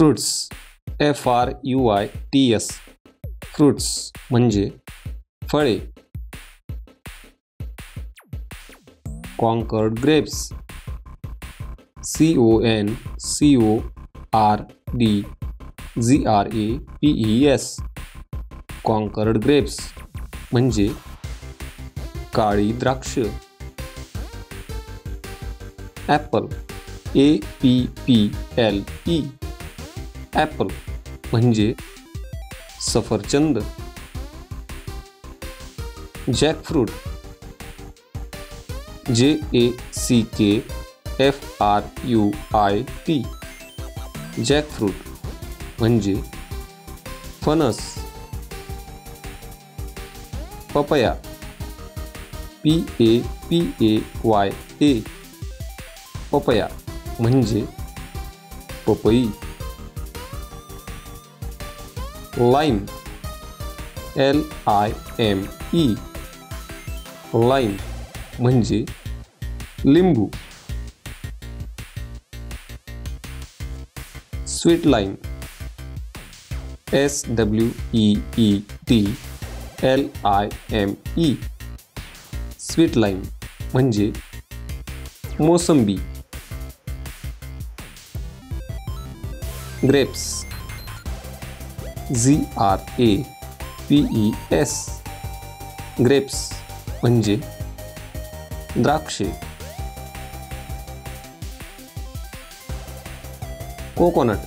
Fruits FRUITS fruits म्हणजे फळे. Concord grapes CONCORDGRAPES concord grapes म्हणजे काळी द्राक्ष. ॲपल APPLE ॲपल म्हणजे सफरचंद. जॅकफ्रूट JACKFRUIT जॅकफ्रूट म्हणजे फणस. पपया PAPAYA पपया म्हणजे पपई. लाईम LIME लाईम म्हणजे लिंबू. Sweet lime SWEETLIME sweet lime म्हणजे मोसंबी. ग्रेप्स GRAPES ग्रेप्स म्हणजे द्राक्षे. कोकोनट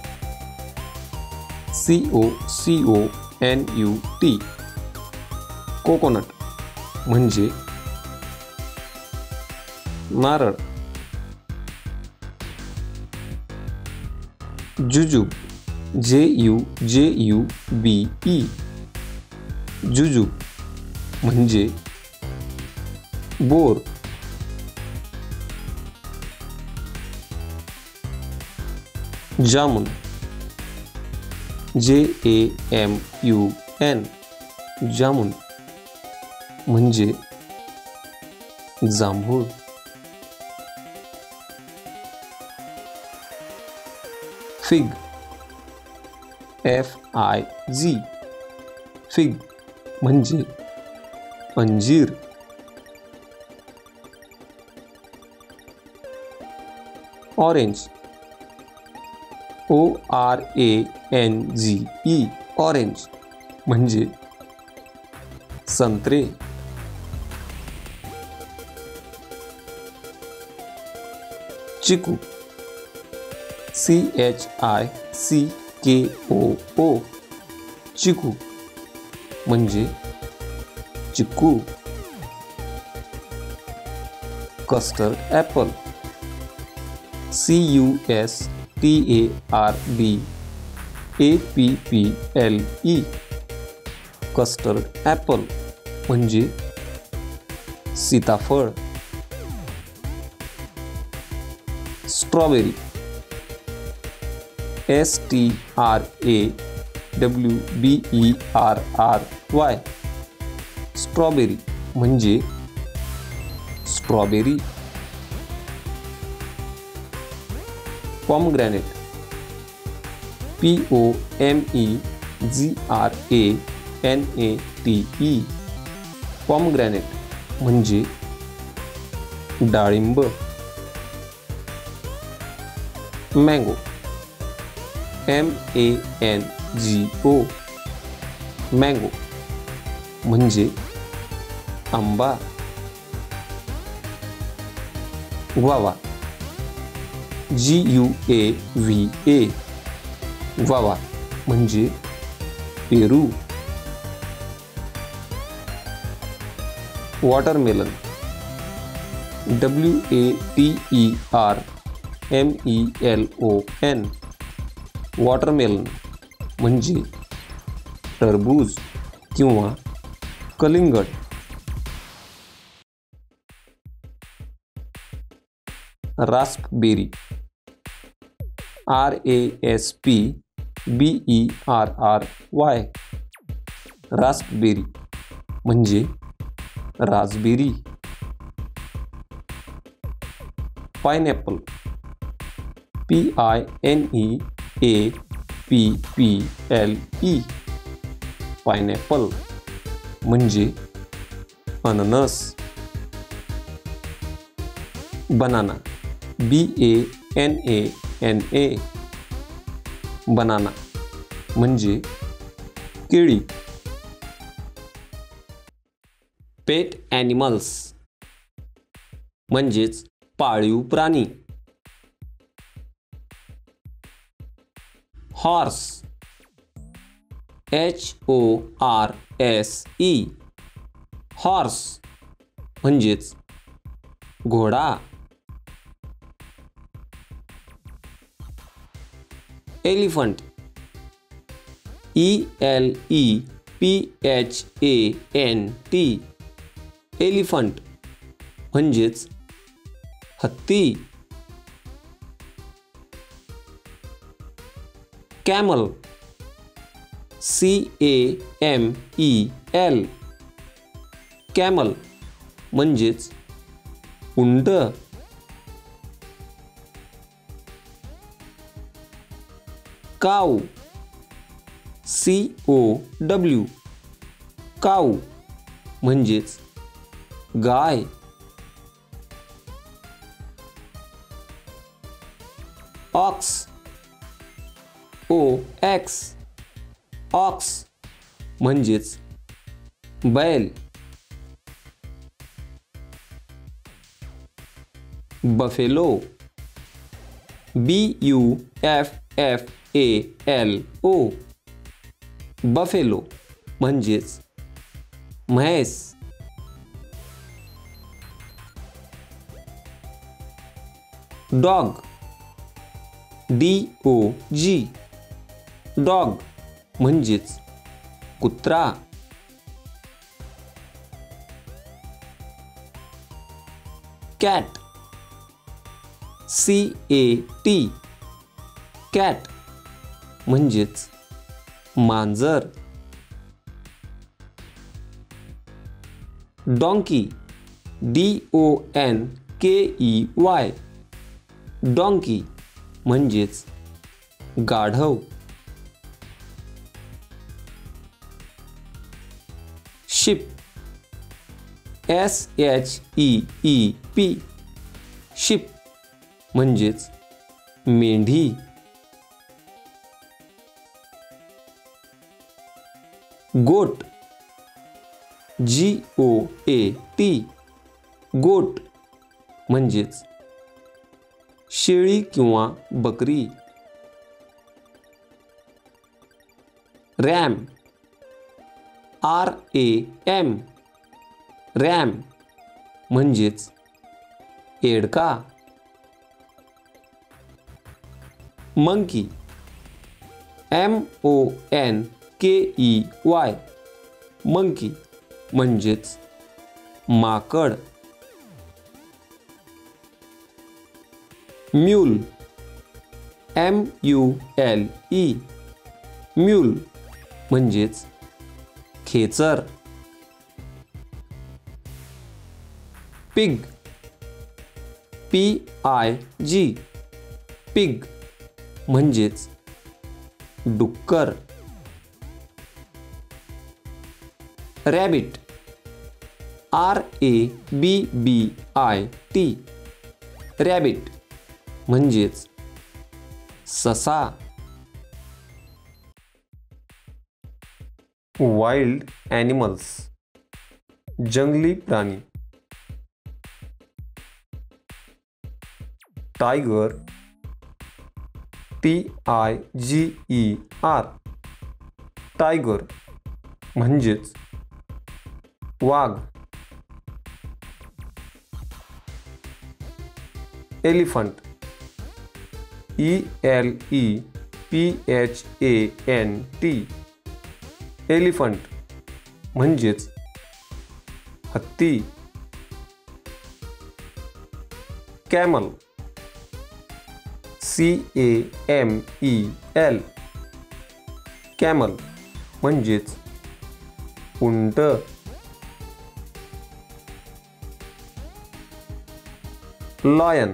COCONUT कोकोनट म्हणजे नारळ. जुजुब JUJUBE जुजुब म्हणजे बोर. जामुन JAMUN जामुन म्हणजे जांभूळ. फिग FIG फिग म्हणजे अंजीर. ऑरेंज ORANGE ऑरेंज म्हणजे संत्रे. चिकू CHICKOO चिकू म्हणजे चिक्कू. Custard apple CUSTARDAPPLE custard apple म्हणजे सीताफळ. स्ट्रॉबेरी STRAWBERRY स्ट्रॉबेरी म्हणजे स्ट्रॉबेरी. पॉमग्रॅनेट POMEGRANATE पॉमग्रॅनेट म्हणजे डाळिंब. मँगो MANGO मँगो म्हणजे आंबा. ग्वावा GUAVA ग्वावा म्हणजे पेरू. वॉटरमेलन WATERMELON वॉटरमेलन म्हणजे टरबूज किंवा कलिंगड. रास्पबेरी RASPBERRY रास्पबेरी म्हणजे Raspberry. Pineapple PINEAPPLE PPLE. Pineapple म्हणजे अननस. Banana BANANA. बनाना म्हणजे केळी. पेट ॲनिमल्स म्हणजेच पाळीव प्राणी. Horse HORSE. हॉर्स म्हणजेच घोडा. Elephant ELEPHANT. एलिफंट म्हणजेच हत्ती. Camel CAMEL. कॅमल म्हणजेच उंट. काऊ COW. काऊ म्हणजेच गाय. Ox OX. ऑक्स म्हणजेच बैल. Buffalo BUFFALO. बफेलो म्हणजेच म्हैस. Dog DOG. डॉग म्हणजेच कुत्रा. Cat CAT. कॅट म्हणजेच मांजर. Donkey DONKEY. डॉंकी म्हणजेच गाढव. Ship SHEEP. शिप म्हणजेच मेंढी. गोट GOAT. गोट म्हणजेच शेळी किंवा बकरी. RAM RAM. रॅम म्हणजेच एडका. Monkey MONKEY. मंकी म्हणजेच माकड. Mule MULE. म्यूल म्हणजेच खेचर. Pig PIG. पिग म्हणजेच डुक्कर. Rabbit RABBIT. रॅबिट म्हणजेच ससा. वाईल्ड ॲनिमल्स जंगली प्राणी. Tiger TIGER. टायगर म्हणजेच वाघ. Elephant ELEPHANT. एलिफंट म्हणजेच हत्ती. Camel CAMEL. कॅमल म्हणजेच उंट. Lion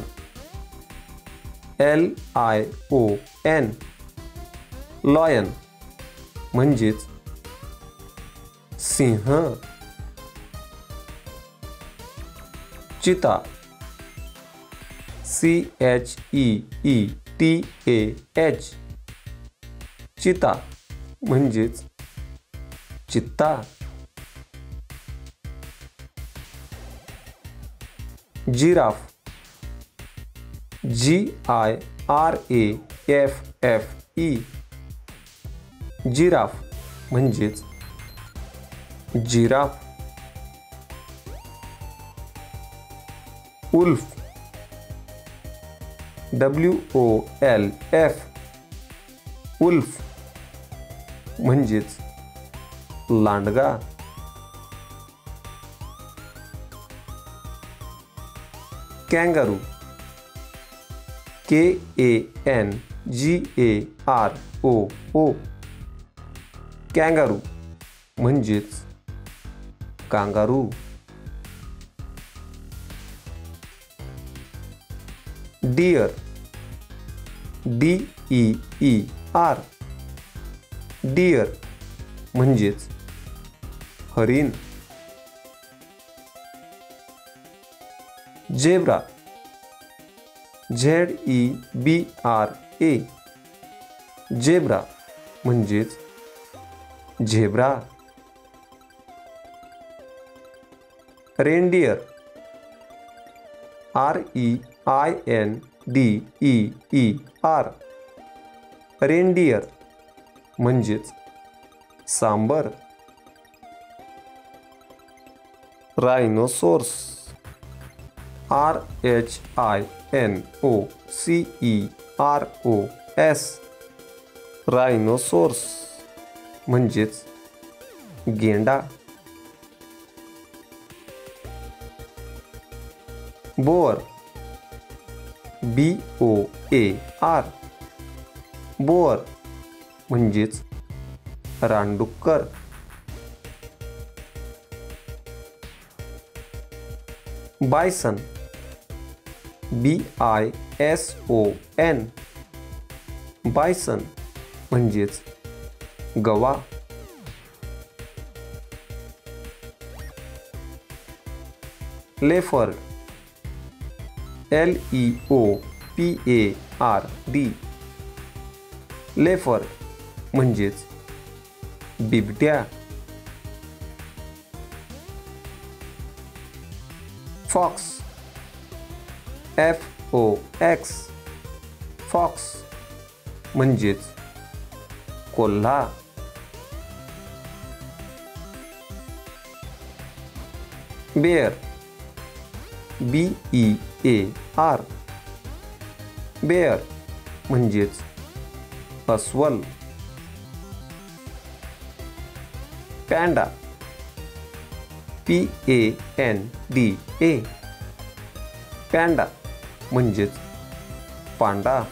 LION. लॉयन म्हणजेच सिंह. चिता CHEETAH चिता म्हणजेच चित्ता. जिराफ GIRAFFE जिराफ म्हणजेच जिराफ. उल्फ WOLF उल्फ म्हणजेच लांडगा. कॅंगारू KANGAROO कॅंगारू म्हणजेच कांगारू. डिअर DEER डिअर म्हणजेच हरिण. झेब्रा ZEBRA झेब्रा म्हणजेच झेब्रा. रेनडिअर REINDEER रेनडिअर म्हणजेच सांबर. रायनोसोर्स RHINOCEROS रायनोसोर्स म्हणजेच गेंडा. बोअर BOAR बोअर म्हणजेच रानडुक्कर. बायसन BISON बायसन म्हणजेच गवा. लेफर्ड LEOPARD लेफर्ड म्हणजेच बिबट्या. फॉक्स FOX फॉक्स म्हणजेच कोल्हा. बेअर BEAR बेअर म्हणजेच अस्वल. पॅन्डा PANDA पॅन्डा म्हणजेच पांडा.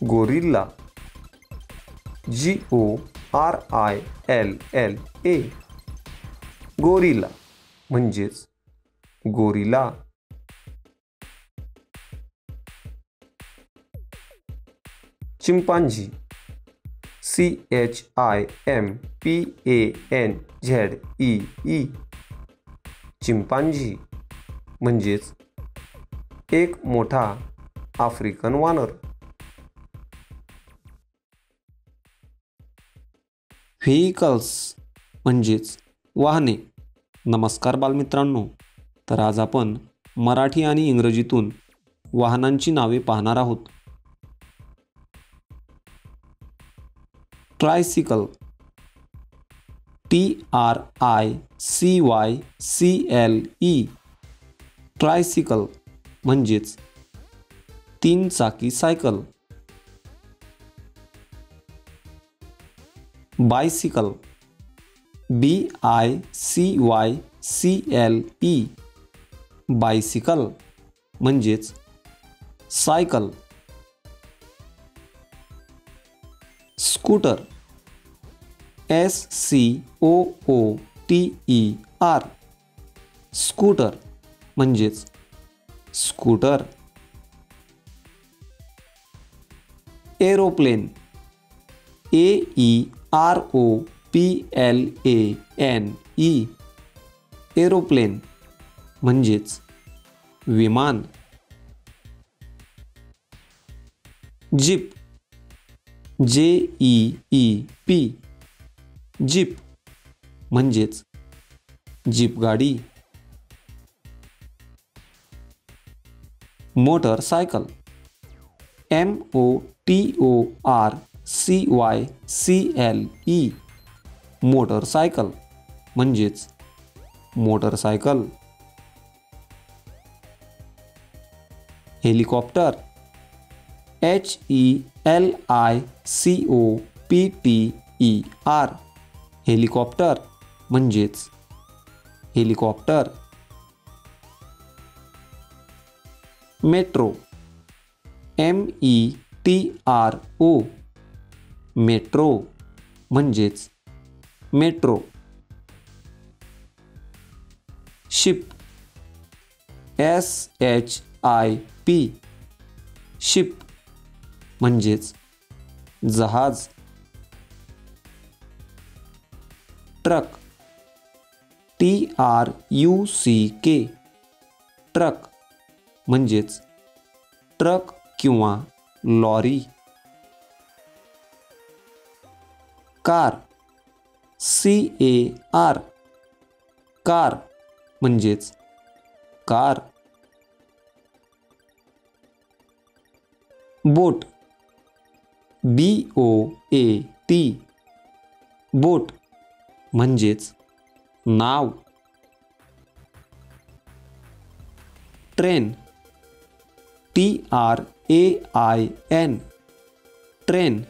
गोरिल्ला GORILLA गोरिल्ला म्हणजेच गोरिला. चिंपांझी CHIMPANZEE चिंपांझी म्हणजेच एक मोठा आफ्रिकन वानर. व्हेइकल्स म्हणजेच वाहने. नमस्कार बालमित्रांनो, तर आज आपण मराठी आणि इंग्रजीतून वाहनांची नावे पाहणार आहोत. ट्रायसिकल TRICYCLE ट्रायसिकल म्हणजेच तीन चाकी सायकल. बायसिकल BICYCLE बायसिकल म्हणजेच सायकल. स्कूटर SCOOTER स्कूटर म्हणजेच स्कूटर. एरोप्लेन AEROPLANE एरोप्लेन म्हणजेच विमान. जीप JEEP जीप म्हणजेच जीप गाडी. मोटरसायकल MOTORCYCLE मोटरसायकल म्हणजेच मोटरसायकल. हेलिकॉप्टर HELICOPTER हेलिकॉप्टर म्हणजेच हेलिकॉप्टर. मेट्रो METRO मेट्रो म्हणजेच मेट्रो. शिप SHIP शिप म्हणजेच जहाज. ट्रक TRUCK ट्रक म्हणजेच ट्रक किंवा लॉरी. कार CAR कार म्हणजेच कार. बोट BOAT बोट म्हणजेच नाव. ट्रेन TRAIN ट्रेन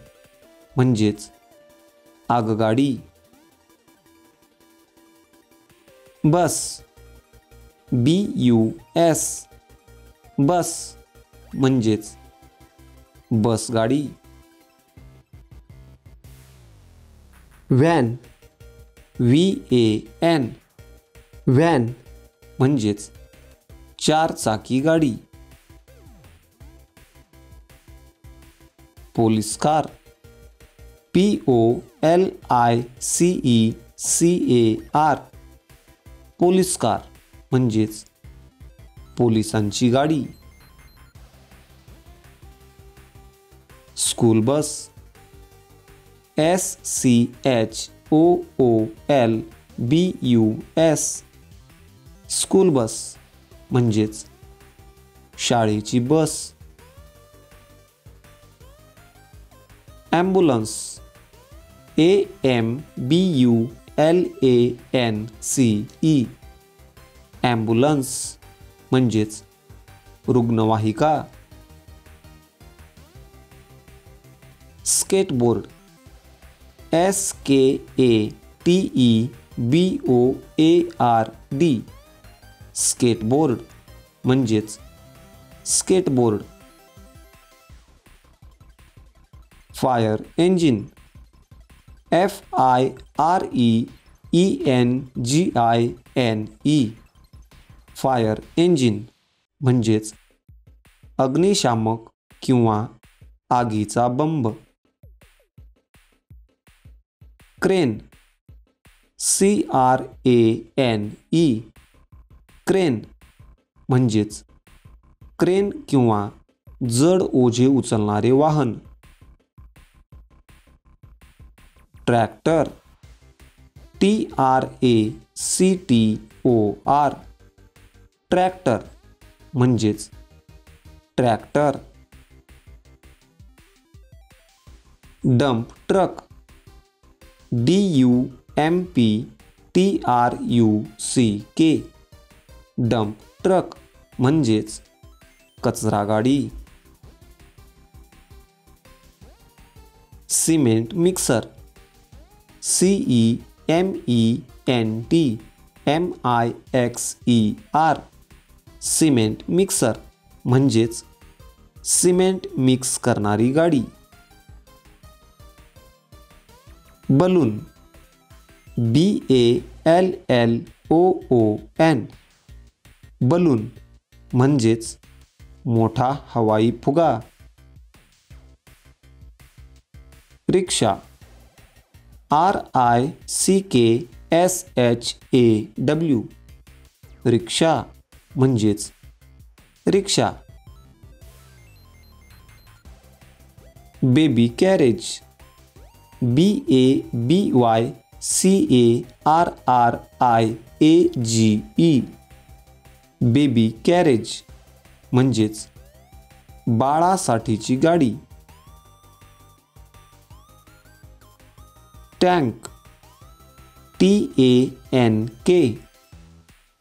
म्हणजेच आगगाडी. बस BUS बस म्हणजेच बसगाडी. व्हॅन VAN व्हॅन म्हणजेच चारचाकी गाडी. Police car POLICECAR police car म्हणजेच पोलिसांची गाडी. School bus SCHOOLBUS school bus म्हणजेच शाळेची बस. ॲम्ब्युलन्स AMBULANCE ॲम्ब्युलन्स म्हणजेच रुग्णवाहिका. स्केटबोर्ड SKATEBOARD स्केटबोर्ड म्हणजेच skateboard. Fire engine FIREENGINE fire engine म्हणजेच अग्निशामक किंवा आगीचा बंब. क्रेन CRANE क्रेन म्हणजेच क्रेन किंवा जड ओझे उचलणारे वाहन. ट्रॅक्टर TRACTOR ट्रॅक्टर म्हणजेच tractor. Dump truck DUMPTRUCK dump truck म्हणजेच कचरा गाडी. Cement mixer CEMENTMIXER cement mixer म्हणजेच सिमेंट मिक्स करणारी गाडी. बलून BALLON बलून म्हणजेच मोठा हवाई फुगा. रिक्षा. RICKSHAW रिक्षा म्हणजेच rickshaw. Baby carriage. BABYCARRIAGE baby carriage म्हणजेच बाळासाठीची गाडी. टँक. TANK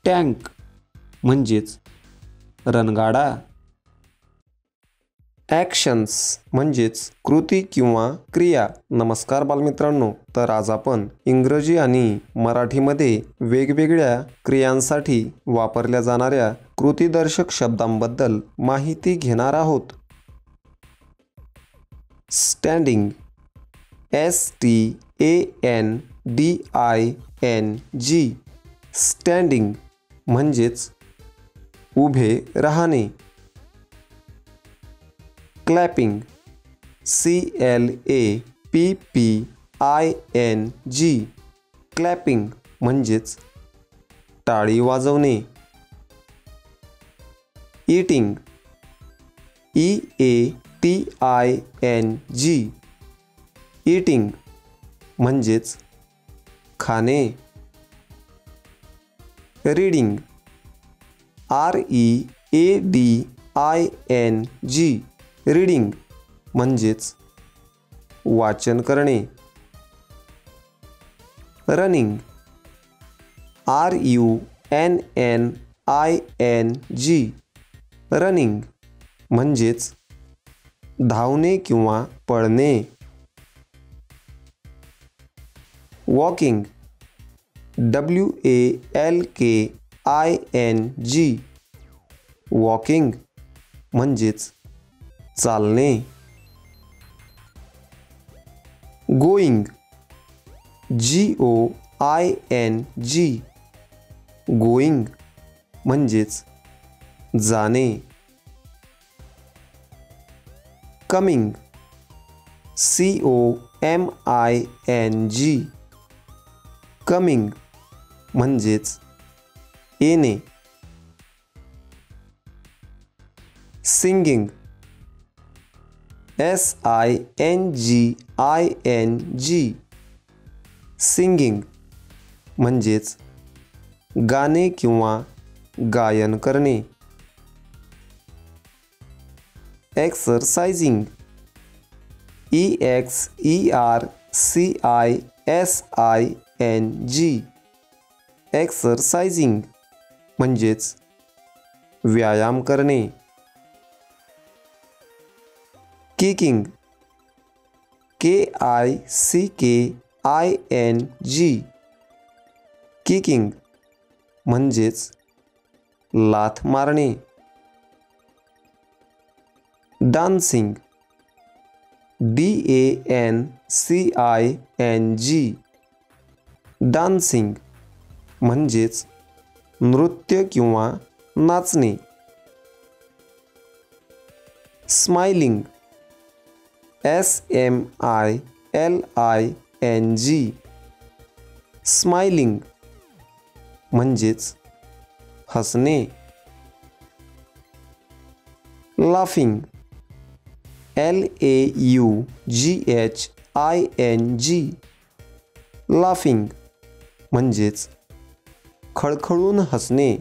टँक म्हणजेच रणगाडा. ॲक्शन्स म्हणजेच कृती किंवा क्रिया. नमस्कार बालमित्रांनो, तर आज आपण इंग्रजी आणि मराठीमध्ये वेगवेगळ्या क्रियांसाठी वापरल्या जाणाऱ्या कृतीदर्शक शब्दांबद्दल माहिती घेणार आहोत. स्टँडिंग. STANDING स्टँडिंग म्हणजेच उभे राहणे. क्लॅपिंग. CLAPPING क्लॅपिंग म्हणजेच टाळी वाजवणे. ईटिंग. EATING ईटिंग म्हणजेच खाणे. रीडिंग. READING रीडिंग म्हणजेच वाचन करणे. रनिंग. RUNNING रनिंग म्हणजेच धावणे किंवा पळणे. वॉकिंग. WALKING वॉकिंग म्हणजेच चालणे. गोईंग. GOING गोईंग म्हणजेच जाणे. कमिंग. COMING कमिंग म्हणजेच येणे. सिंगिंग. SINGING सिंगिंग म्हणजेच गाणे किंवा गायन करणे. एक्सरसाइजिंग. EXERCISING एक्सरसाइजिंग म्हणजेच व्यायाम करणे. किकिंग. KICKING किकिंग म्हणजेच लाथ मारणे. डान्सिंग. DANCING डान्सिंग म्हणजेच नृत्य किंवा नाचणे. स्माइलिंग. SMILING स्माइलिंग म्हणजेच हसणे. लाफिंग. LAUGHING लाफिंग म्हणजेच खळखळून हसणे.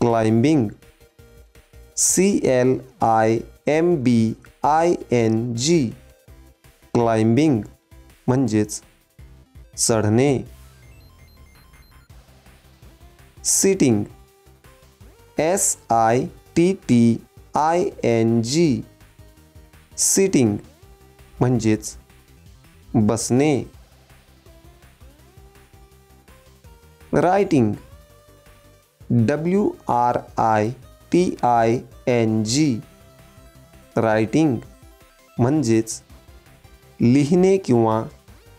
क्लाइंबिंग. CLIMBING क्लाइंबिंग म्हणजेच चढणे. सिटिंग. SITTING सिटिंग म्हणजेच बसणे. रायटिंग. WRITING रायटिंग म्हणजेच लिहिणे किंवा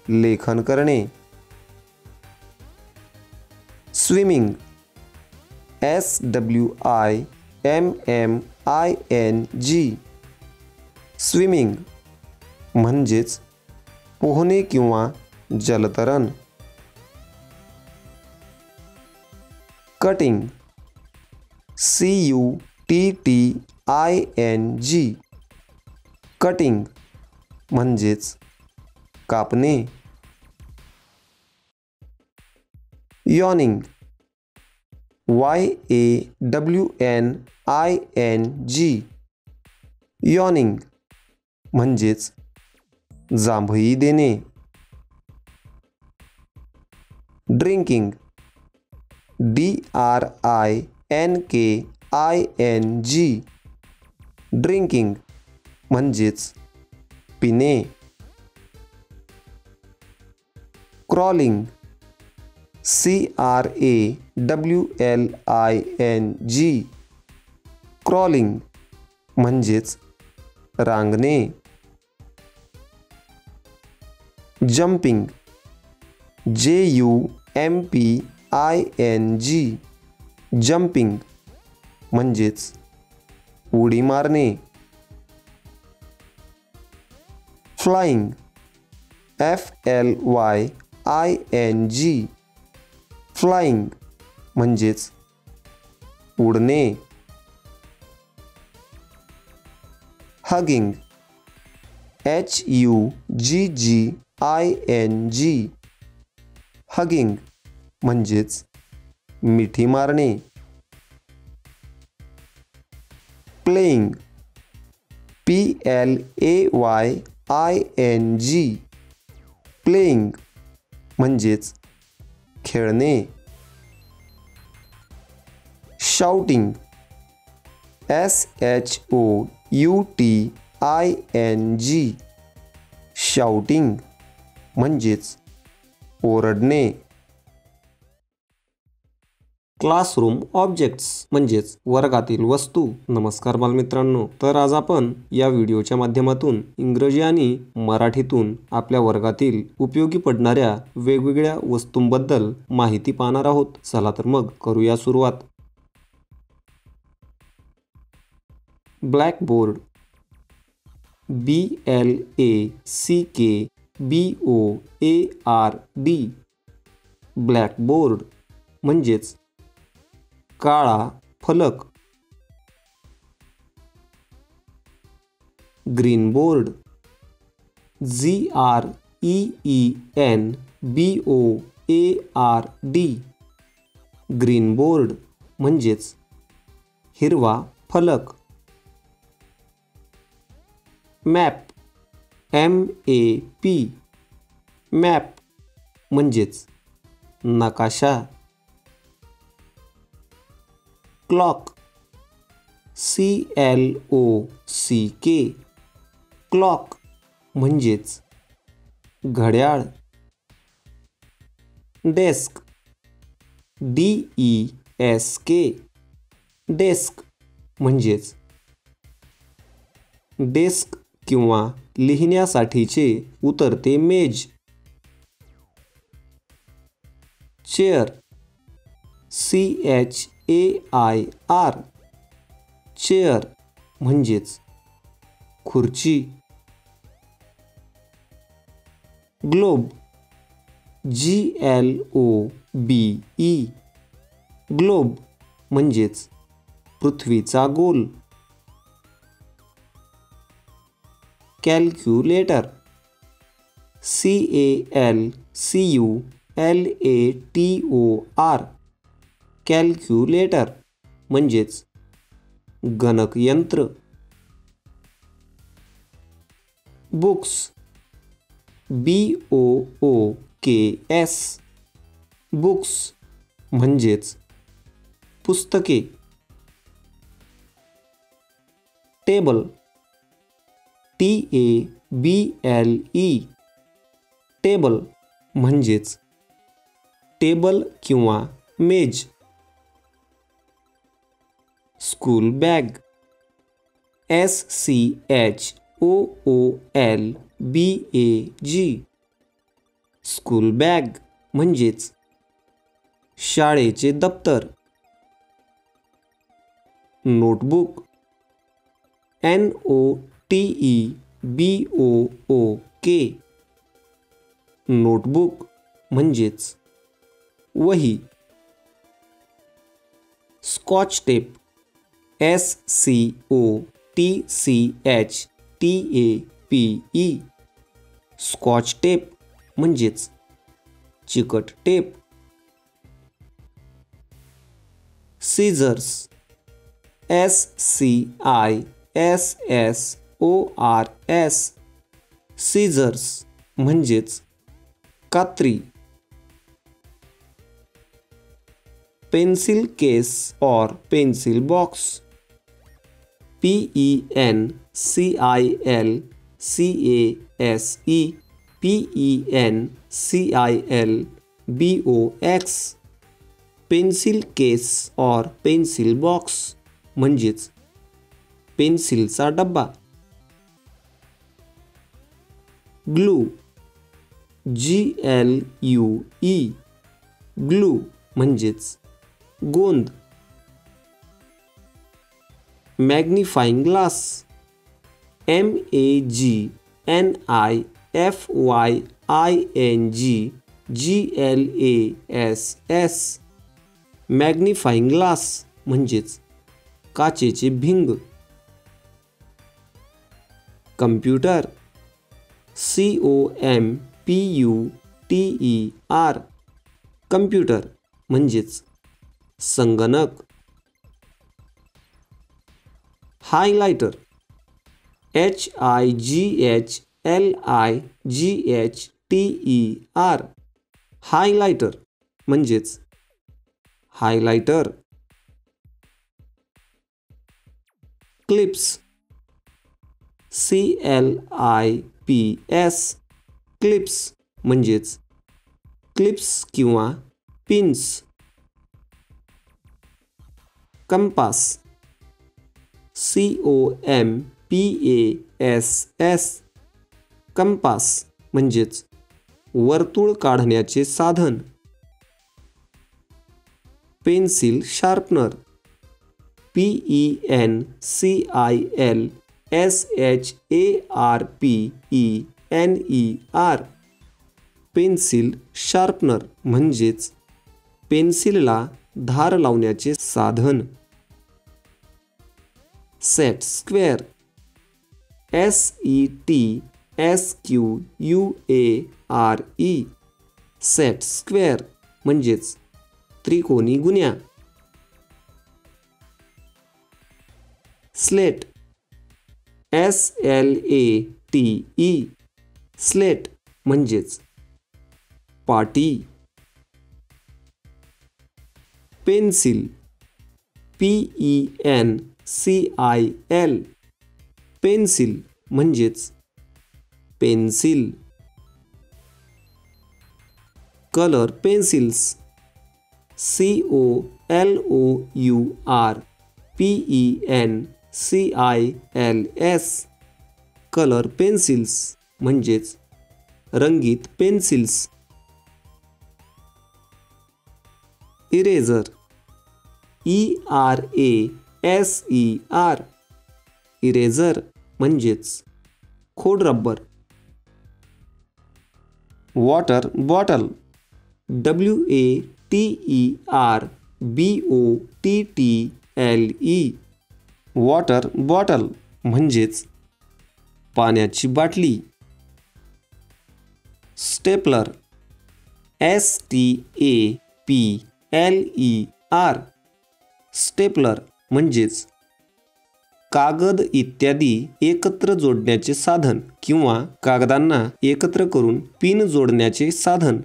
लेखन करणे. स्विमिंग. SWIMMING स्विमिंग म्हणजेच पोहणे किंवा जलतरण. कटिंग CUTTING कटिंग म्हणजेच कापणे. यॉनिंग YAWNING यॉनिंग म्हणजेच जांभई देणे. ड्रिंकिंग DRINKING ड्रिंकिंग म्हणजेच पिणे. क्रॉलिंग CRAWLING क्रॉलिंग म्हणजेच रांगणे. जंपिंग JUMPING जंपिंग म्हणजेच उडी मारणे. फ्लाइंग FLYING फ्लाइंग म्हणजेच उडणे. हगिंग HUGGING हगिंग म्हणजेच मिठी मारणे. प्लेइंग PLAYING प्लेइंग म्हणजेच खेळणे. शाउटिंग SHOUTING शाउटिंग म्हणजेच ओरडणे. क्लासरूम ऑब्जेक्ट्स म्हणजेच वर्गातील वस्तू. नमस्कार बालमित्रांनो, तर आज आपण या व्हिडिओच्या माध्यमातून इंग्रजी आणि मराठीतून आपल्या वर्गातील उपयोगी पडणाऱ्या वेगवेगळ्या वस्तूंबद्दल माहिती पाहणार आहोत. चला तर मग करूया सुरुवात. ब्लॅकबोर्ड BLACKBOARD ब्लॅकबोर्ड म्हणजेच काळा फलक. Green board GREENBOARD green board म्हणजेच हिरवा फलक. मॅप MAP मॅप म्हणजेच नकाशा. क्लॉक CLOCK क्लॉक म्हणजेच घड्याळ. डेस्क DESK डेस्क म्हणजेच डेस्क किंवा लिहिण्यासाठीचे उतरते मेज. चेअर CHAIR चेअर म्हणजेच खुर्ची. ग्लोब GLOBE ग्लोब म्हणजेच पृथ्वीचा गोल. कॅल्क्युलेटर CALCULATOR कॅल्क्युलेटर म्हणजेच गणकयंत्र. बुक्स BOOKS बुक्स म्हणजेच पुस्तके. टेबल TABLE टेबल म्हणजेच टेबल किंवा मेज. School bag SCHOOLBAG school bag म्हणजेच शाळेचे दप्तर. नोटबुक NOTEBOOK नोटबुक म्हणजेच वही. Scotch tape SCOTCHTAPE scotch tape म्हणजेच चिकट टेप. सीझर्स SCISSORS सीझर्स म्हणजेच कात्री. पेन्सिल केस और पेन्सिल बॉक्स PENCILCASE पेन्सिल केस और पेन्सिल बॉक्स म्हणजेच पेन्सिलचा डब्बा. ग्लू GLUE ग्लू म्हणजेच गोंद. Magnifying glass MAGNIFYING magnifying glass म्हणजेच काचेचे भिंग. कम्प्युटर COMPUTER कम्प्युटर म्हणजेच संगणक. हायलाइटर HIGHLIGHTER हायलाइटर म्हणजेच हायलाइटर. क्लिप्स CLIPS क्लिप्स म्हणजेच क्लिप्स किंवा पिन्स. कंपास COMPASS कंपास म्हणजेच वर्तुळ काढण्याचे साधन. Pencil sharpener PENCILSHARPENER pencil sharpener म्हणजेच पेन्सिलला धार लावण्याचे साधन. Set square SETSQUARE set square म्हणजेच त्रिकोणी गुन्या. स्लेट SLATE स्लेट म्हणजेच पाटी. पेन्सिल PENCIL पेन्सिल म्हणजेच pencil. Colour pencils COLOURPENCILS colour pencils म्हणजेच रंगीत पेन्सिल्स. इरेझर ERASER इरेझर म्हणजेच खोडरबर. Water bottle WATERBOTTLE water bottle म्हणजेच पाण्याची बाटली. स्टेपलर STAPLER स्टेपलर म्हणजेच कागद इत्यादी एकत्र जोडण्याचे साधन किंवा कागदांना एकत्र करून पिन जोडण्याचे साधन.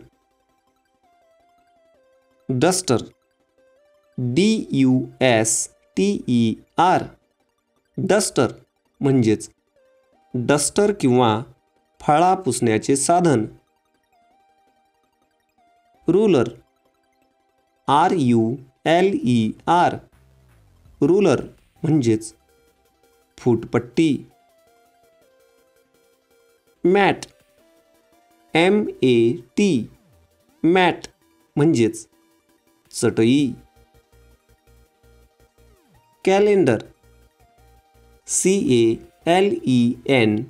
डस्टर DUSTER डस्टर म्हणजेच डस्टर किंवा फळा पुसण्याचे साधन. रूलर RULER रूलर म्हणजेच फूटपट्टी. मॅट MAT मॅट म्हणजेच चटई. Calendar LENDAR.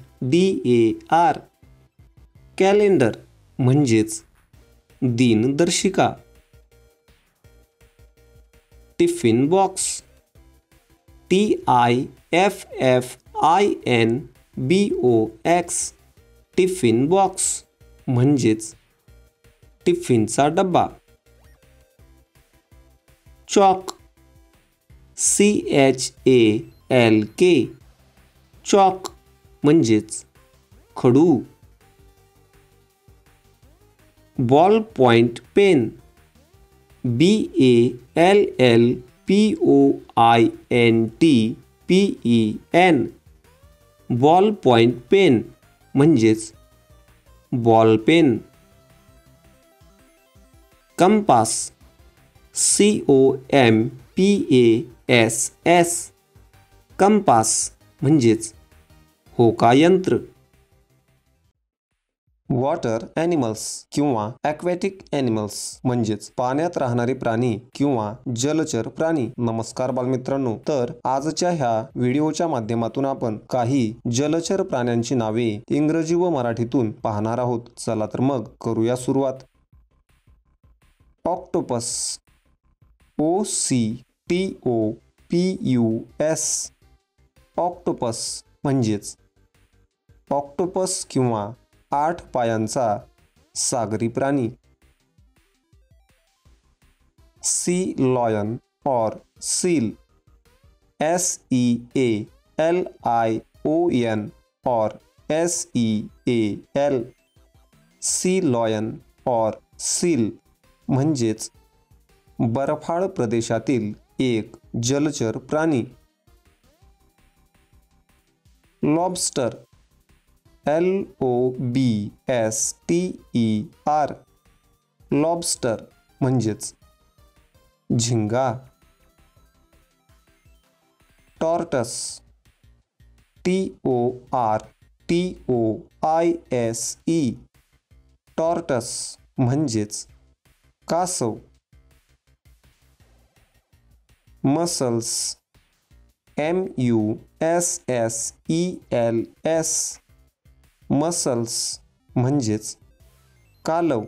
कॅलेंडर म्हणजेच दिनदर्शिका. Tiffin box TIFFINBOX. Tiffin box म्हणजेच टिफिनचा डब्बा. Chalk CHALK. चॉक म्हणजेच खडू. Ball point pen BALLPOINTPEN. Ball point pen म्हणजेच ball pen. Compass COMPASS. Compass म्हणजेच होकायंत्र. वॉटर ॲनिमल्स किंवा ॲक्वॅटिक ॲनिमल्स म्हणजेच पाण्यात राहणारे प्राणी किंवा जलचर प्राणी. नमस्कार बालमित्रांनो, तर आजच्या ह्या व्हिडिओच्या माध्यमातून आपण काही जलचर प्राण्यांची नावे इंग्रजी व मराठीतून पाहणार आहोत. चला तर मग करूया सुरुवात. Octopus OCTOPUS. ऑक्टोपस म्हणजेच ऑक्टोपस किंवा 8 पायांचा सागरी प्राणी. सी लॉयन और सील SEALION और SEAL. सी लॉयन और सील म्हणजेच बर्फाळ प्रदेशातील एक जलचर प्राणी. Lobster LOBSTER. लॉबस्टर म्हणजेच झिंगा. टॉर्टस TORTOISE. टॉर्टस म्हणजेच कासव. Muscles MUSSELS. मसल्स म्हणजेच कालव.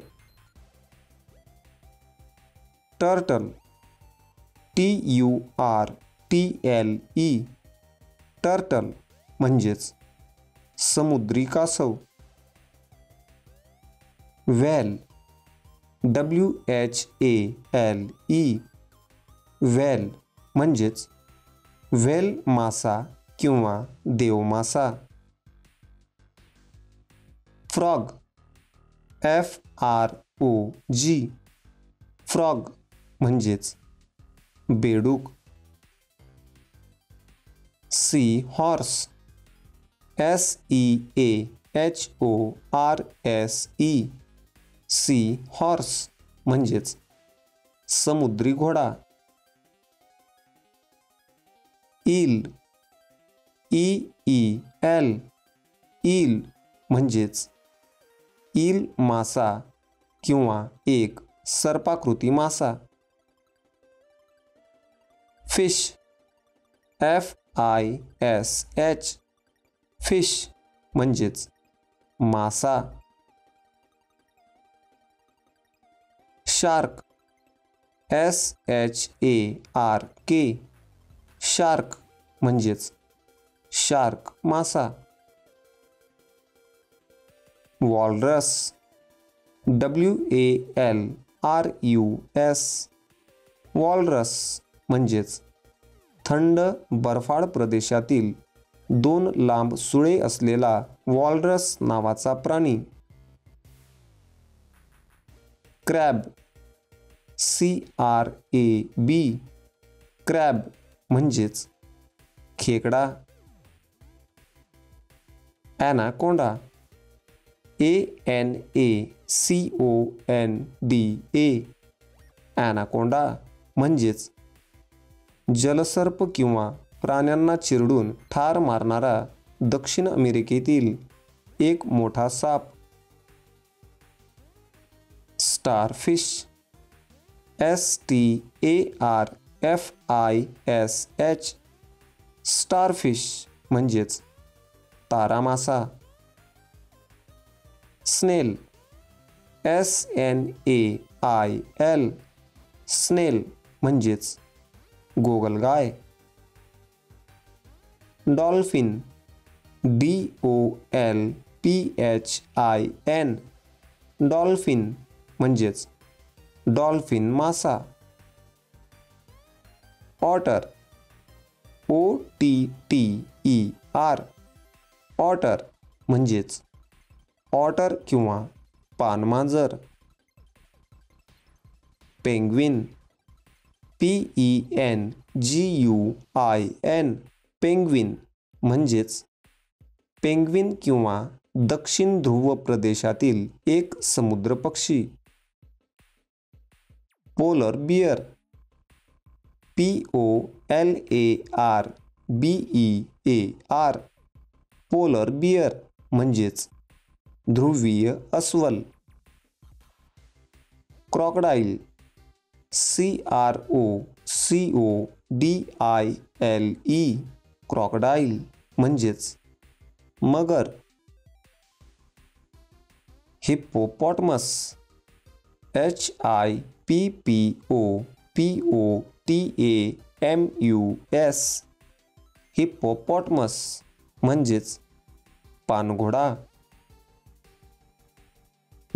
Turtle TURTLE. टर्टल म्हणजेच समुद्री कासव. Whale WHALE. व्हेल म्हणजेच व्हेल मासा किंवा देवमासा. Frog FROG. फ्रॉग म्हणजेच बेडूक. Seahorse SEAHORSE. Seahorse म्हणजेच समुद्री घोडा. ईल EEL. ईल म्हणजेच ईल मासा किंवा एक सर्पाकृती मासा. Fish FISH. फिश म्हणजेच मासा. Shark SHARK. शार्क म्हणजेच शार्क मासा. Walrus WALRUS. वॉलरस म्हणजेच थंड बर्फाळ प्रदेशातील 2 लांब सुळे असलेला वॉलरस नावाचा प्राणी. Crab CRAB. क्रॅब म्हणजेच खेकडा. Anaconda ANACONDA. ॲनाकोंडा म्हणजेच जलसर्प किंवा प्राण्यांना चिरडून ठार मारणारा दक्षिण अमेरिकेतील एक मोठा साप. Starfish STARFISH. स्टारफिश म्हणजेच तारा मासा. स्नेल, SNAIL, स्नेल म्हणजेच गोगलगाय. डॉल्फिन, DOLPHIN, डॉल्फिन म्हणजेच डॉल्फिन मासा. ऑटर, OTTER, ऑटर म्हणजेच ऑटर किंवा पानमांजर. पेंग्विन, PENGUIN, पेंग्विन म्हणजेच पेंग्विन किंवा दक्षिण ध्रुव प्रदेशातील एक समुद्र पक्षी. Polar bear, POLARBEAR, polar bear म्हणजेच ध्रुवीय अस्वल. क्रोकोडाइल, CROCODILE, क्रोकोडाइल म्हणजेच मगर. हिप्पोपॉटमस, HIPPOPOTAMUS, हिप्पोपॉटमस म्हणजेच पानघोडा.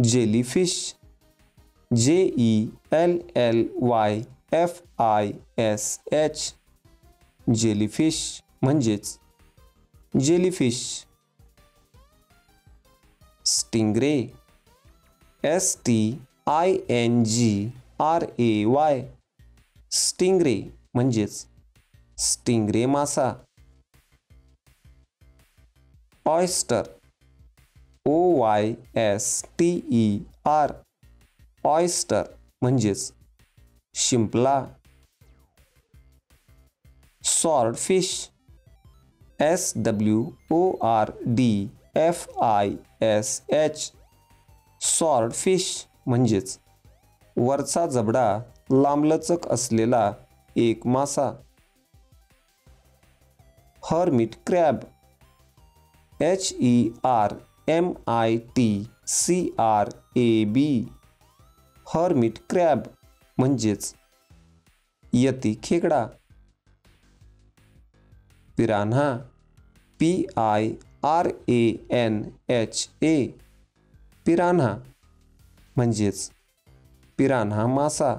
जेलीफिश, JELLYFISH, जेलीफिश म्हणजेच जेलीफिश. स्टिंग्रे, STINGRAY, स्टिंग्रे म्हणजेच स्टिंग्रे मासा. ऑयस्टर, OYSTER, ऑयस्टर म्हणजेच शिंपला. स्वॉर्डफिश, SWORDFISH, स्वॉर्डफिश म्हणजेच वरचा जबडा लांबलचक असलेला एक मासा. Hermit crab, HERMITCRAB, hermit crab म्हणजेच यती खेकडा. पिरान्हा, PIRANHA, पिरान्हा म्हणजेच पिरान्हा मासा.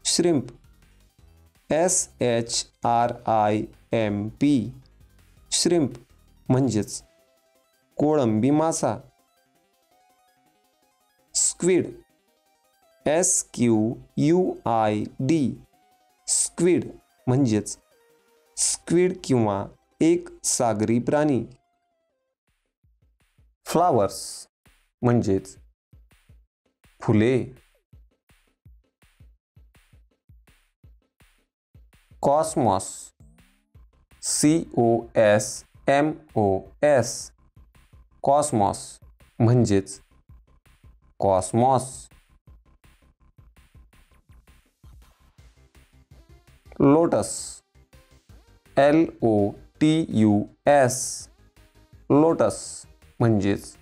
श्रिम्प, SHRIMP, श्रिम्प म्हणजेच कोळंबी मासा. स्क्विड, SQUID, स्क्विड म्हणजेच स्क्विड किंवा एक सागरी प्राणी. फ्लावर्स म्हणजेच फुले. कॉस्मॉस, COSMOS, कॉस्मॉस म्हणजेच कॉस्मॉस. लोटस, LOTUS, लोटस म्हणजेच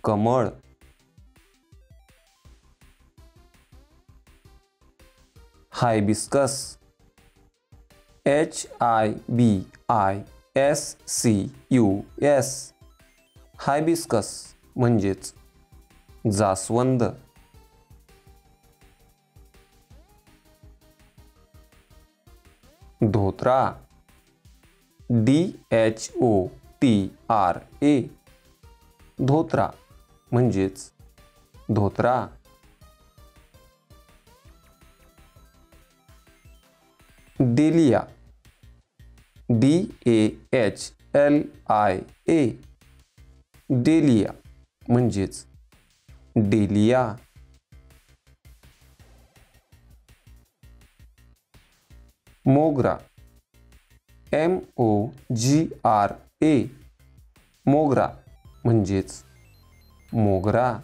कमळ. हायबिस्कस, HIBISCUS, हायबिस्कस म्हणजेच जास्वंद. धोत्रा, DHOTRA, धोत्रा म्हणजेच धोत्रा. डेलिया, DAHLIA, डेलिया म्हणजेच डेलिया. मोगरा, MOGRA, मोगरा म्हणजेच मोगरा.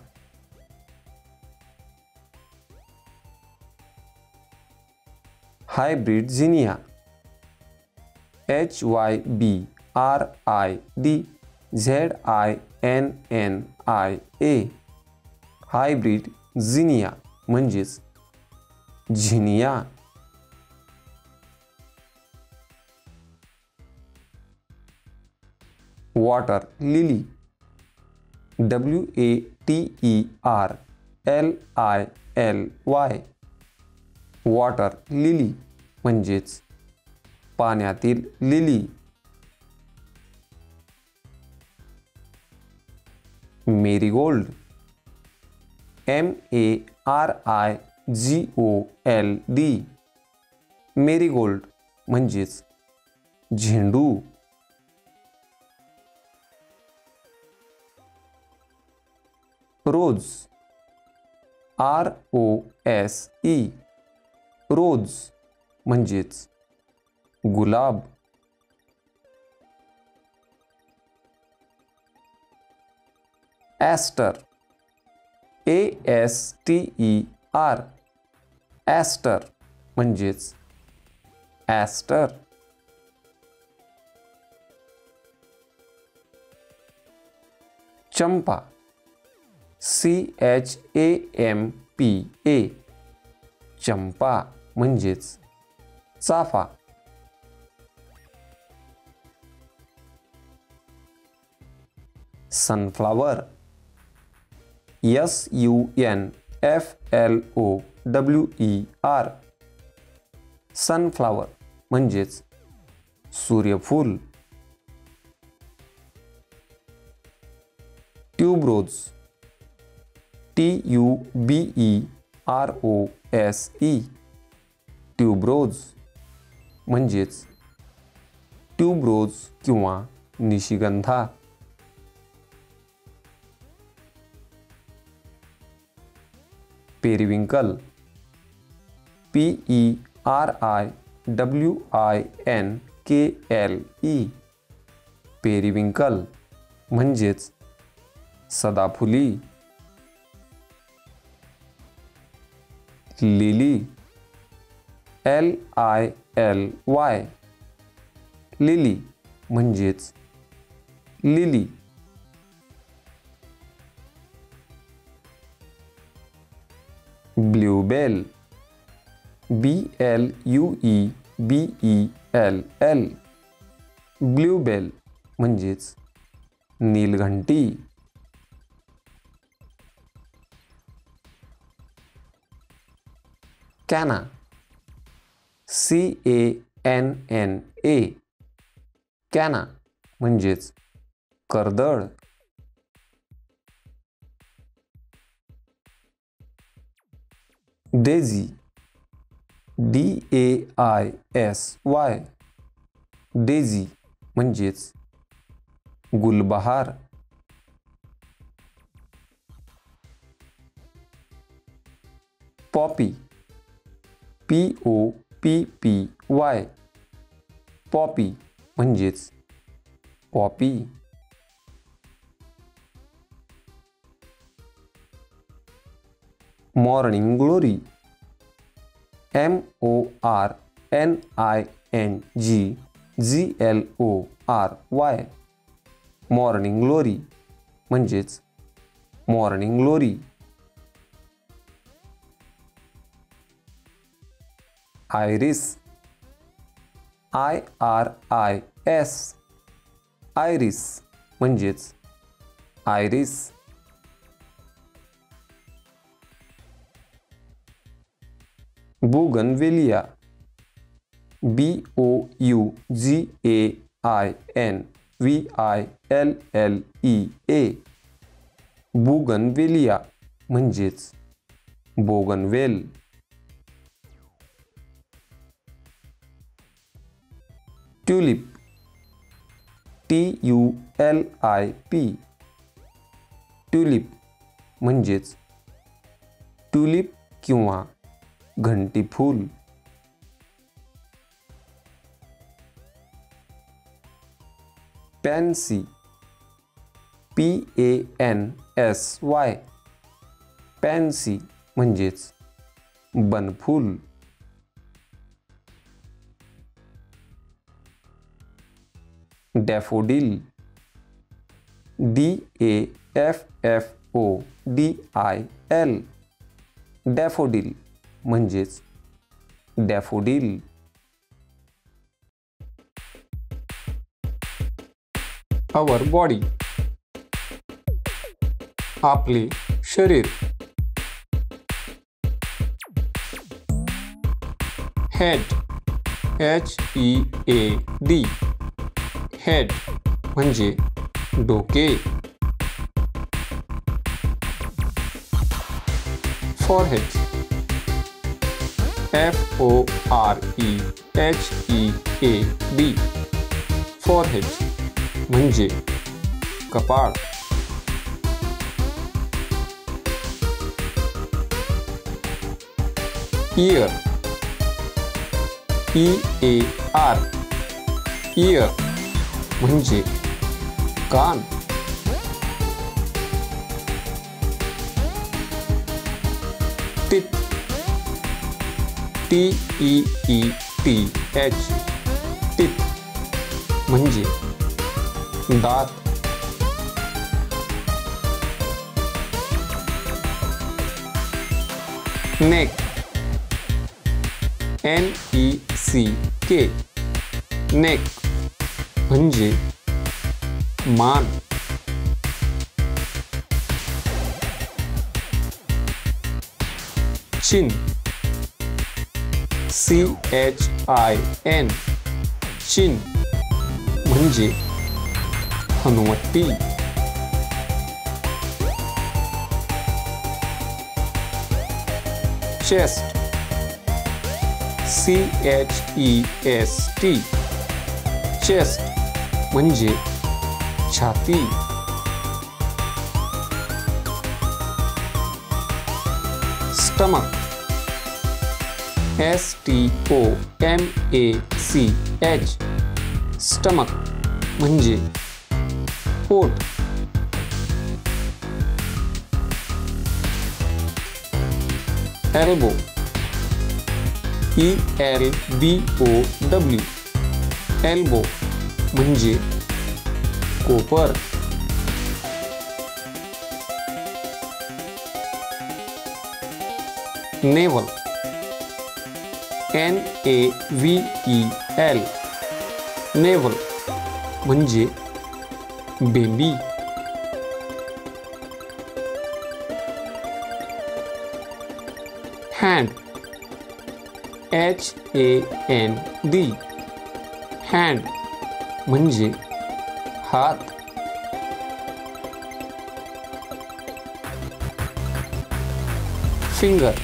Hybrid zinnia, HYBRID, HYBRIDZINNIA hybrid zinnia म्हणजेच zinnia. Water lily WATERLILY water lily म्हणजेच पाण्यातील लिली. मेरीगोल्ड MARIGOLD मेरीगोल्ड म्हणजेच झेंडू. रोज ROSE रोज म्हणजेच गुलाब. ॲस्टर ASTER ॲस्टर म्हणजेच ॲस्टर. चंपा CHAMPA चंपा म्हणजेच चाफा. सनफ्लावर SUNFLOWER सनफ्लावर म्हणजेच सूर्यफूल. ट्यूबरोज TUBEROSE ट्यूबरोज म्हणजेच ट्यूबरोज किंवा निशिगंधा. पेरिविंकल PERIWINKLE पेरिविंकल म्हणजेच सदाफुली. लिली LILY लिली म्हणजेच लिली. ब्लूबेल BLUEBELL ब्लूबेल म्हणजेच नीलघंटी. कॅना CANNA कॅना म्हणजेच कर्दळ. डेझी DAISY डेझी म्हणजेच गुलबहार. पॉपी POPPY पॉपी म्हणजेच poppy. Morning glory MORNING GLORY morning glory म्हणजेच morning glory. Iris IRIS iris म्हणजेच आयरिस. बुगनवेलिया BOUGAINVILLEA बुगनवेलिया म्हणजेच बोगनवेल. ट्यूलिप TULIP ट्यूलिप म्हणजेच ट्यूलिप किंवा घंटी फूल. पॅन्सी PANSY पॅन्सी म्हणजेच बनफूल. डॅफोडिल, DAFFODIL, डॅफोडिल म्हणजेच डॅफोडिल. आवर बॉडी, आपले शरीर. हेड, HEAD, हेड म्हणजे डोके. फॉरहेड, FOREHEAD, फॉरहेड म्हणजे कपाळ. इयर, EAR, इयर म्हणजे कान. टीथ, TEETH, टीथ म्हणजे दात. नेक, NECK, नेक म्हणजे मान. चिन, CHIN, चिन म्हणजे हनुवट्टी. चेस्ट, CHEST, चेस्ट म्हणजे छाती. स्टमक, STOMACH, स्टमक म्हणजे पोट. एल्बो, ELBOW, एल्बो म्हणजे कोपर. नेवल, NAVEL, नेवल म्हणजे बेंबी. हँड, HAND, हँड म्हणजे हात. फिंगर,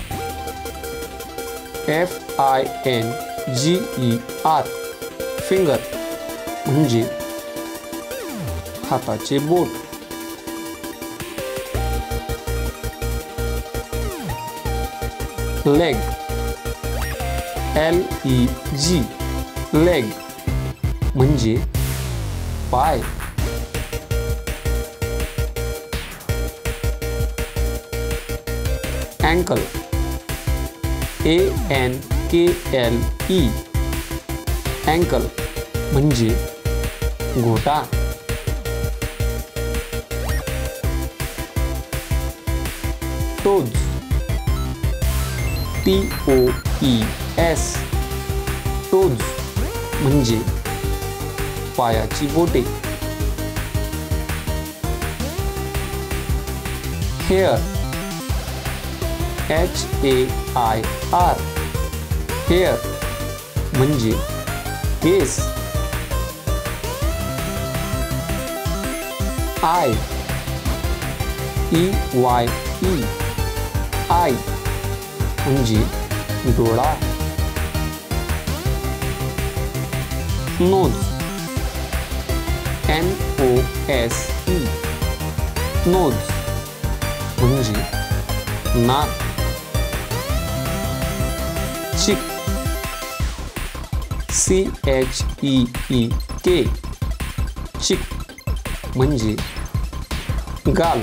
FINGER, फिंगर म्हणजे हाताचे बोट. लेग, LEG, लेग म्हणजे पाय. अँकल, ANKLE, अँकल म्हणजे घोटा. टोज, TOES, टोज म्हणजे पायाची बोटे. हेअर, HAIR, हेअर म्हणजे केस. आय, EYE, आय म्हणजे डोळा. नोज, NOSE, नोज म्हणजे नाक. चिक, CHEEK, चिक म्हणजे गाल.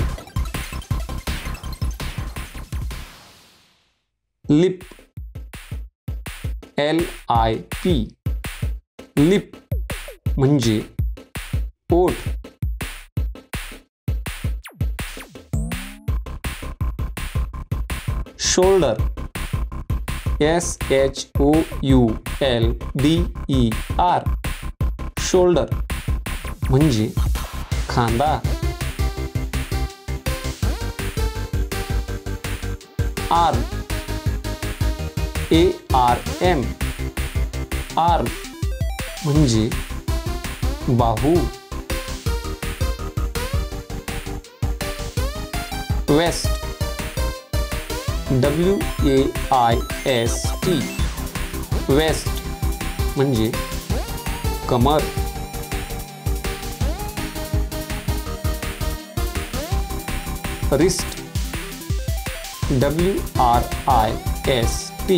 लिप, LIP, लिप म्हणजे ओठ, शोल्डर, SHOULDER, शोल्डर म्हणजे खांदा. आर्म, ARM, आर्म म्हणजे बाहू. वेस्ट, WAIST, वेस्ट म्हणजे कमर. रिस्ट, WRIST,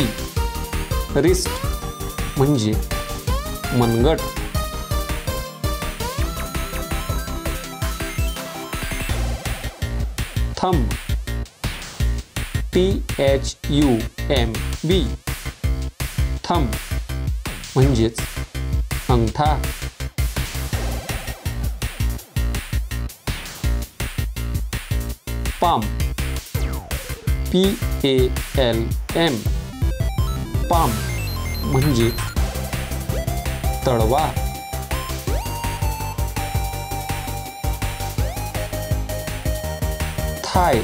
रिस्ट म्हणजे मनगट. थंब, THUMB, थंब म्हणजेच अंगठा. पाम, PALM, पाम म्हणजे तळवा. थाय,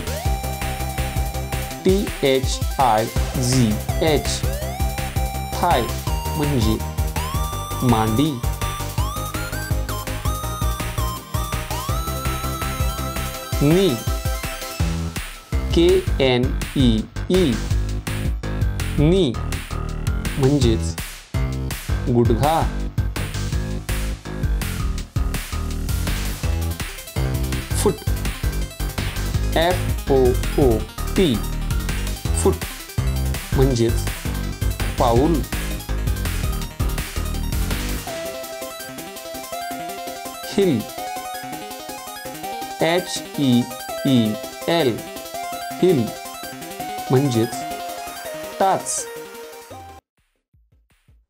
THIGH, थाय म्हणजे मांडी. नी, KNEE, नी म्हणजेच गुडघा. फुट, FOOT, फुट म्हणजेच पाऊल. हिल, HEEL, हिल म्हणजेच टाच.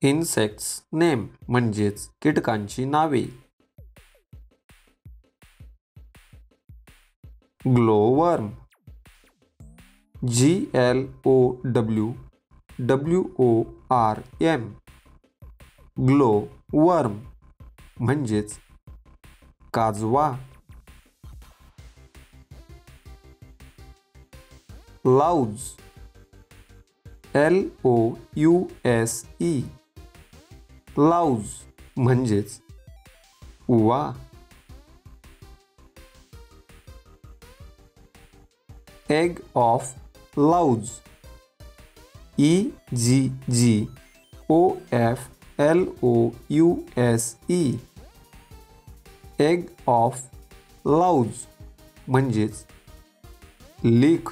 इन्सेक्ट्स नेम म्हणजेच कीटकांची नावे. ग्लोवर्म, GLOWWORM, ग्लोवर्म म्हणजेच काजवा. लाउज, LOUSE, लाउज म्हणजेच उवा. Egg of louse, EGGOFLOUSE, egg of louse म्हणजेच लीक.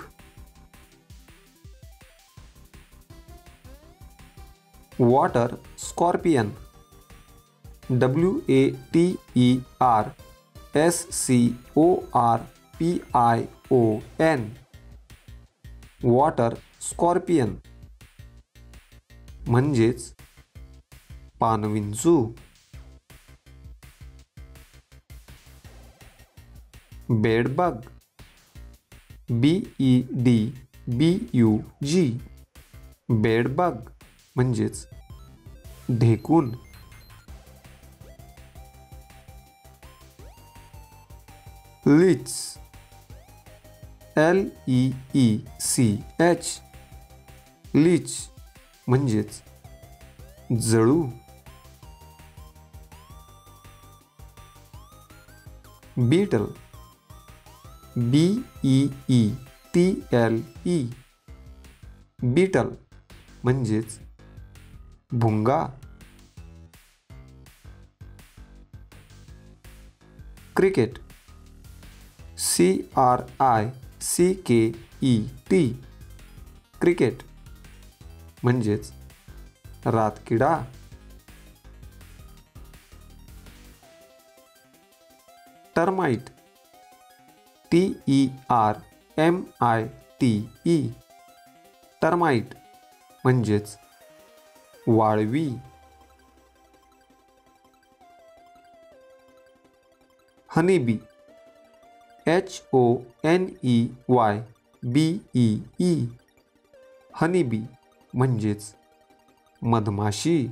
Water scorpion, WATERSCORPION, water scorpion म्हणजेच पाणविंचू. बेडबग, BEDBUG, बेडबग म्हणजेच ढेकून. लीच, LEECH, लीच म्हणजेच जळू. बीटल, BEETLE, बीटल म्हणजेच भुंगा. क्रिकेट, CRICKET, क्रिकेट म्हणजेच रातकिडा. टर्माइट, TERMITE, टर्माइट म्हणजेच वाळवी. honeybee, HONEYBEE, honeybee म्हणजेच मधमाशी.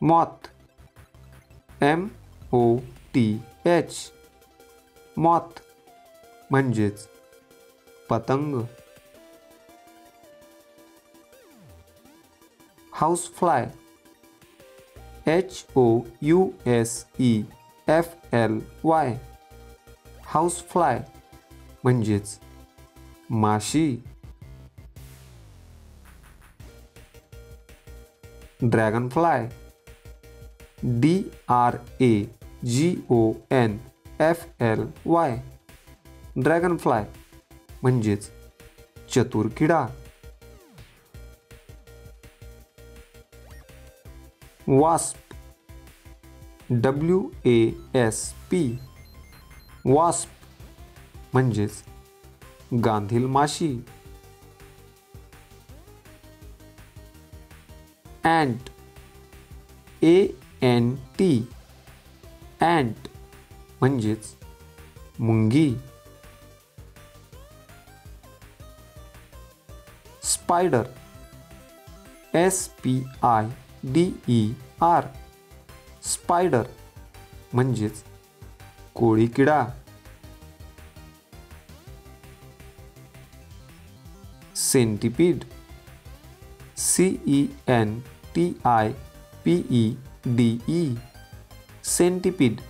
moth, MOTH, moth म्हणजेच पतंग. housefly, HOUSEFLY, housefly म्हणजेच माशी. dragonfly, DRAGONFLY, dragonfly म्हणजेच चतुर किडा. wasp, WASP, wasp म्हणजेच गांधील माशी. ant, ANT, ant म्हणजेच मुंगी. spider, SPIDER, spider म्हणजेच कोळी किडा. centipede, CENTIPEDE, centipede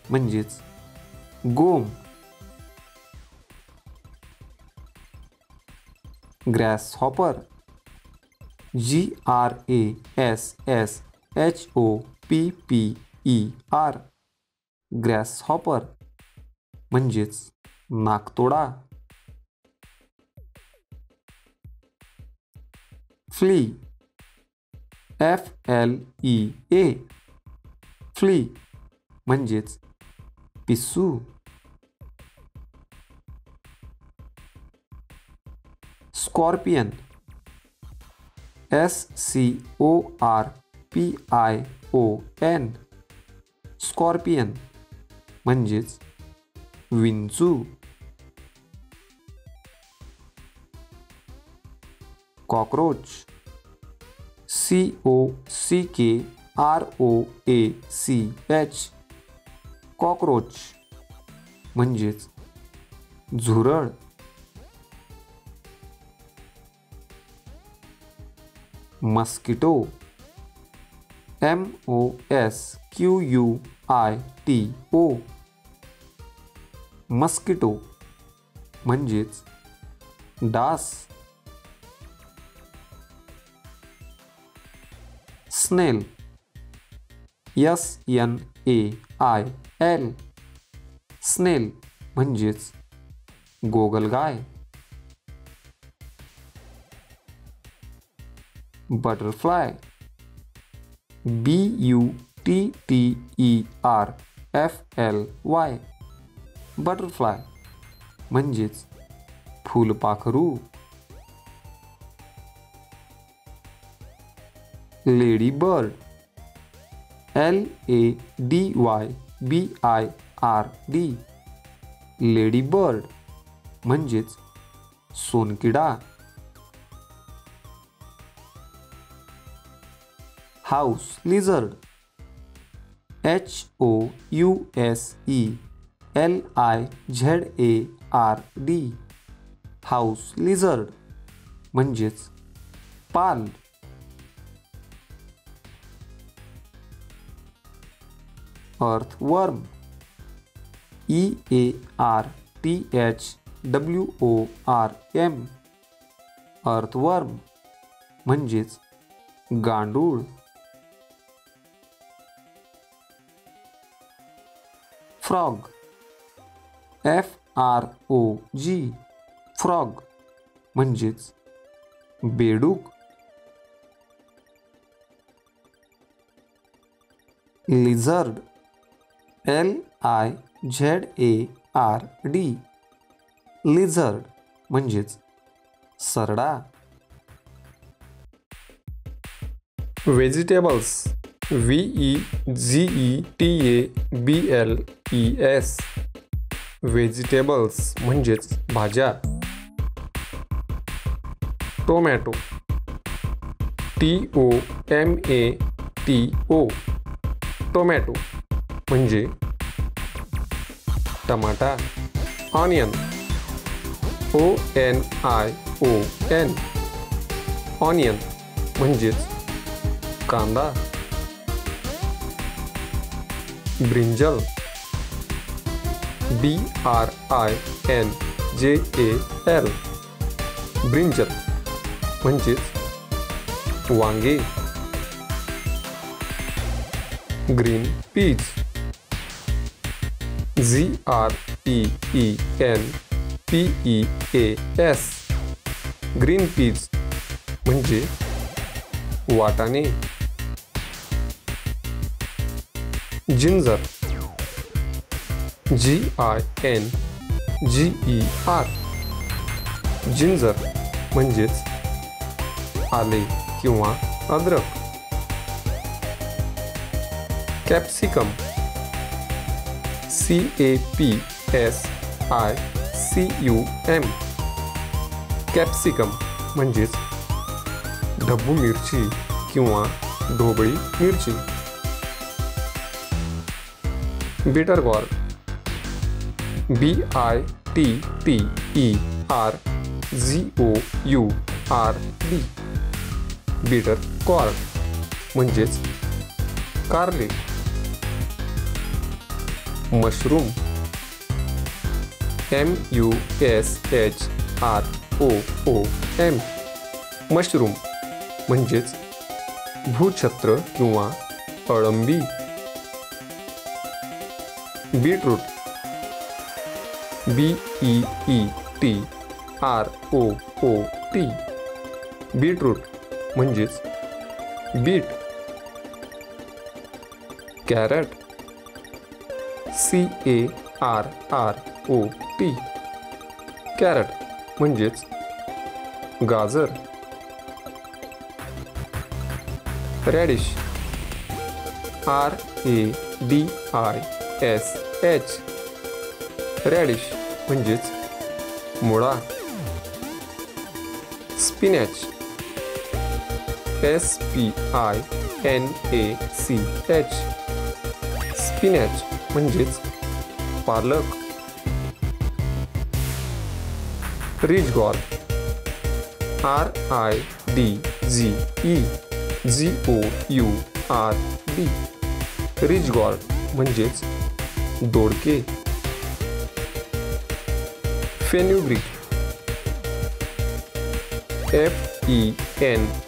म्हणजेच गोम. grasshopper, GRASSHOPPER, grasshopper म्हणजेच नाकतोडा. flea, FLEA, flea म्हणजेच पिस्सू. scorpion, SCORPION, scorpion म्हणजेच विंचू. cockroach, COCKROACH, cockroach म्हणजेच झुरळ. mosquito, MOSQUITO, mosquito म्हणजेच डास. snail, SNAIL, snail म्हणजेच गोगलगाय. butterfly, BUTTERFLY, butterfly म्हणजेच फुलपाखरू. ladybird, LADYBIRD, ladybird म्हणजेच सोनकिडा. house lizard, HOUSELIZARD, house lizard म्हणजेच पाल. earthworm, EARTHWORM, earthworm म्हणजेच गांडूळ. frog, FROG, frog म्हणजेच बेडूक. lizard, LIZARD, lizard म्हणजेच सरडा. व्हेजिटेबल्स, VEGETABLES व्हेजिटेबल्स म्हणजेच भाज्या. टोमॅटो TOMATO टोमॅटो म्हणजे टमाटा. ऑनियन ONION ऑनियन म्हणजेच कांदा. ब्रिंजल BRINJAL ब्रिंजल म्हणजेच वांगे. Green peas GREENPEAS green peas म्हणजे वाटाणे. जिंजर GINGER जिंजर म्हणजेच आले किंवा अद्रक. कॅप्सिकम CAPSICUM कॅप्सिकम म्हणजेच ढब्बू मिरची किंवा ढोबळी मिरची. बिटर गॉर्ड BITTERGOURD बिटर गॉर्ड म्हणजेच कारले. मशरूम MUSHROOM मशरूम म्हणजेच भूछत्र किंवा अळंबी. बीटरूट BEETROOT बीटरूट म्हणजेच बीट. कॅरट CARROT कॅरट म्हणजेच गाजर. रॅडिश RADISH रॅडिश म्हणजेच मुळा. स्पिनॅच SPINACH स्पिनॅच म्हणजेच पालक. Ridge gourd RIDGEGOURD ridge gourd म्हणजेच दोडके. फेन्युग्रीक FENUGREEK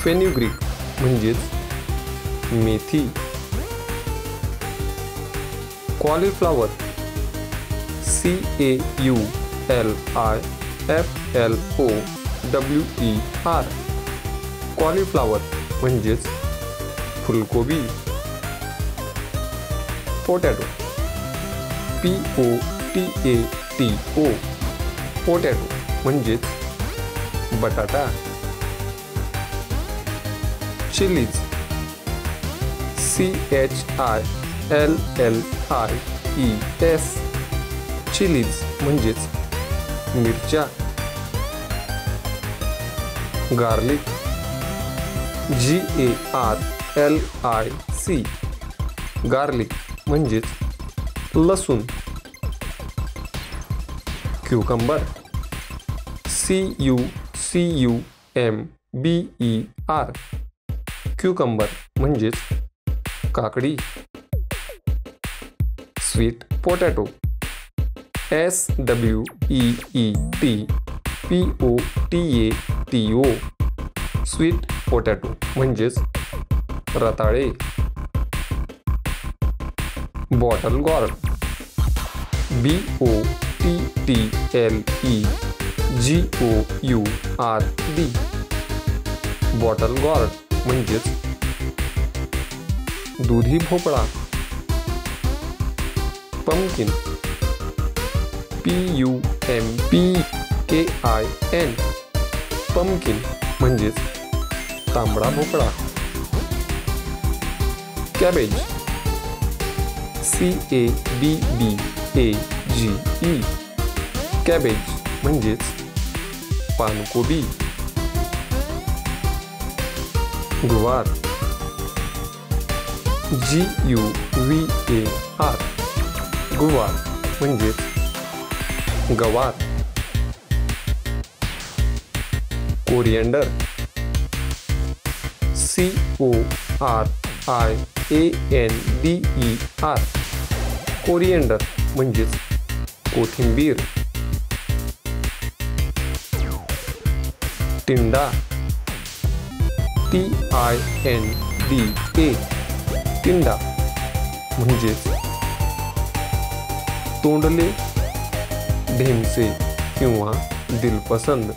फेन्युग्रीक म्हणजेच मेथी. कॉलीफ्लॉवर CAULIFLOWER कॉलीफ्लॉवर म्हणजेच फुलकोबी. पोटॅटो POTATO पोटॅटो म्हणजेच बटाटा. चिलीज CHILLIES चिलीज म्हणजेच मिरच्या. गार्लिक GARLIC गार्लिक म्हणजेच लसूण. क्युकंबर CUCUMBER क्युकंबर म्हणजेच काकडी. Sweet potato SWEET POTATO sweet potato म्हणजेच रताळे. Bottle gourd BOTTLEGOURD bottle gourd म्हणजेच दुधी भोपळा. पंपकिन PUMPKIN पंपकिन म्हणजेच तांबडा भोपळा. कॅबेज, CABBAGE, कॅबेज म्हणजेच पानकोबी. गुवार, GUVAR, गुवार म्हणजेच गवार. कोरिएंडर, CORIANDER, कोरिएंडर म्हणजेच कोथिंबीर. टिंडा, TINDA, टिंडा म्हणजेच तोंडले, ढेमसे किंवा दिलपसंद.